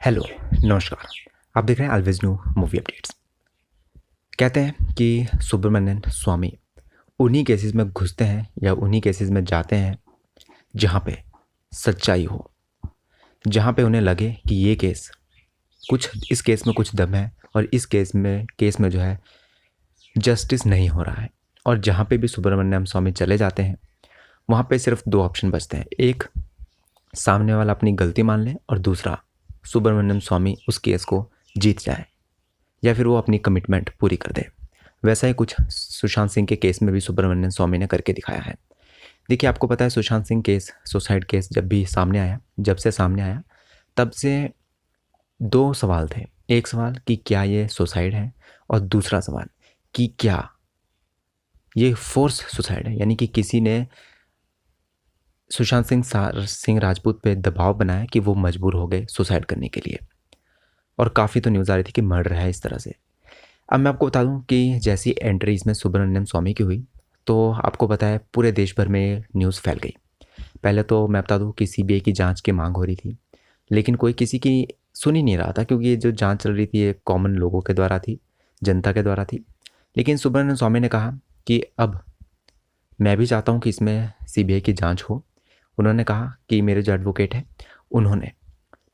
Hello, नमस्कार। आप देख रहे हैं ऑलवेज न्यू मूवी अपडेट्स। कहते हैं कि सुब्रमण्यम स्वामी उन्हीं केसेस में घुसते हैं या उन्हीं केसेस में जाते हैं जहाँ पे सच्चाई हो, जहाँ पे उन्हें लगे कि ये केस कुछ इस केस में कुछ दम है और इस केस में जो है जस्टिस नहीं हो रहा है। और जहाँ पे भी सुब्रमण्यम स्वामी चले जाते हैं वहाँ पे सिर्फ दो ऑप्शन बचते हैं। एक, सामने वाला अपनी गलती मान ले, और दूसरा, सुब्रमण्यम स्वामी उस केस को जीत जाए या फिर वो अपनी कमिटमेंट पूरी कर दे। वैसा ही कुछ सुशांत सिंह के केस में भी सुब्रमण्यम स्वामी ने करके दिखाया है। देखिए, आपको पता है Sushant Singh case, suicide case जब से सामने आया तब से दो सवाल थे। एक सवाल कि क्या ये सुसाइड है, और दूसरा सवाल कि क्या ये फोर्स सुसाइड है, यानी कि किसी ने सुशांत सिंह राजपूत पे दबाव बनाया कि वो मजबूर हो गए सुसाइड करने के लिए। और काफ़ी तो न्यूज़ आ रही थी कि मर्डर है इस तरह से। अब मैं आपको बता दूं कि जैसी एंट्री इसमें सुब्रमण्यम स्वामी की हुई तो आपको पता है पूरे देश भर में न्यूज़ फैल गई। पहले तो मैं बता दूं कि सीबीआई की जांच की मांग हो रही थी, लेकिन कोई किसी की सुन ही नहीं रहा था, क्योंकि ये जो जांच चल रही थी ये कॉमन लोगों के द्वारा थी, जनता के द्वारा थी। लेकिन सुब्रमण्यम स्वामी ने कहा कि अब मैं भी चाहता हूँ कि इसमें सीबीआई की जाँच हो। उन्होंने कहा कि मेरे जो एडवोकेट हैं उन्होंने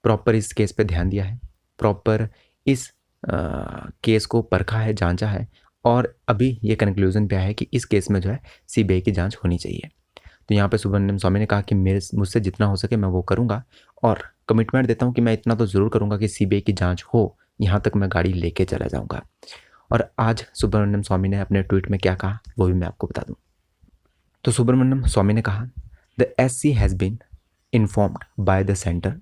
प्रॉपर इस केस पे ध्यान दिया है, प्रॉपर इस केस को परखा है, जांचा है, और अभी ये कंक्लूजन पे आया है कि इस केस में जो है सीबीआई की जांच होनी चाहिए। तो यहाँ पे सुब्रमण्यम स्वामी ने कहा कि मुझसे जितना हो सके मैं वो करूँगा, और कमिटमेंट देता हूँ कि मैं इतना तो ज़रूर करूँगा कि सीबीआई की जांच हो, यहाँ तक मैं गाड़ी लेके चला जाऊँगा। और आज सुब्रमण्यम स्वामी ने अपने ट्वीट में क्या कहा वो भी मैं आपको बता दूँ। तो सुब्रमण्यम स्वामी ने कहा, the SC has been informed by the centre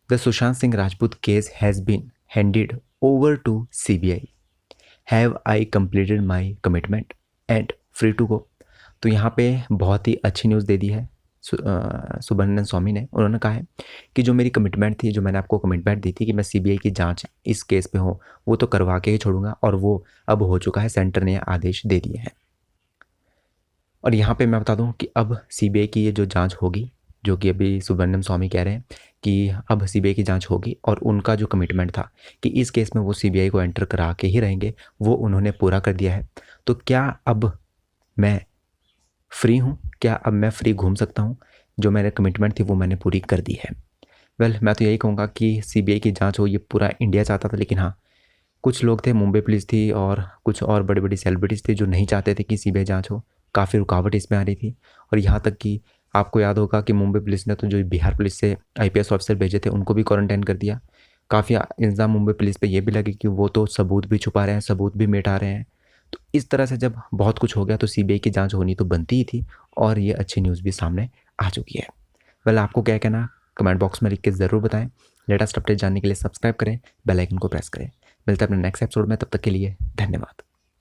The Sushant Singh Rajput case has been handed over to CBI. Have I completed my commitment and free to go? तो यहाँ पे बहुत ही अच्छी न्यूज़ दे दी है सुब्रमण्यम स्वामी ने। उन्होंने कहा है कि जो मेरी कमिटमेंट थी, जो मैंने आपको कमिटमेंट दी थी कि मैं सीबीआई की जांच इस केस पे हो, वो तो करवा के ही छोड़ूंगा, और वो अब हो चुका है। सेंटर ने आदेश दे दिए हैं। और यहाँ पे मैं बता दूँ कि अब सीबीआई की ये जो जांच होगी, जो कि अभी सुब्रमण्यम स्वामी कह रहे हैं कि अब सीबीआई की जांच होगी, और उनका जो कमिटमेंट था कि इस केस में वो सीबीआई को एंटर करा के ही रहेंगे, वो उन्होंने पूरा कर दिया है। तो क्या अब मैं फ्री हूँ? क्या अब मैं फ्री घूम सकता हूँ? जो मेरे कमिटमेंट थी वो मैंने पूरी कर दी है। मैं तो यही कहूँगा कि सीबीआई की जाँच हो, ये पूरा इंडिया चाहता था। लेकिन हाँ, कुछ लोग थे, मुंबई पुलिस थी और कुछ और बड़ी बड़ी सेलिब्रिटीज़ थे जो नहीं चाहते थे कि सीबीआई जांच हो। काफ़ी रुकावट इसमें आ रही थी। और यहाँ तक कि आपको याद होगा कि मुंबई पुलिस ने तो जो बिहार पुलिस से आईपीएस ऑफिसर भेजे थे उनको भी क्वारंटाइन कर दिया। काफ़ी इल्ज़ाम मुंबई पुलिस पे ये भी लगे कि वो तो सबूत भी छुपा रहे हैं, सबूत भी मिटा रहे हैं। तो इस तरह से जब बहुत कुछ हो गया तो सीबीआई की जाँच होनी तो बनती ही थी, और ये अच्छी न्यूज़ भी सामने आ चुकी है। आपको क्या कहना, कमेंट बॉक्स में लिख के ज़रूर बताएं। लेटेस्ट अपडेट जानने के लिए सब्सक्राइब करें, बेल आइकन को प्रेस करें। मिलते हैं अपने नेक्स्ट एपिसोड में, तब तक के लिए धन्यवाद।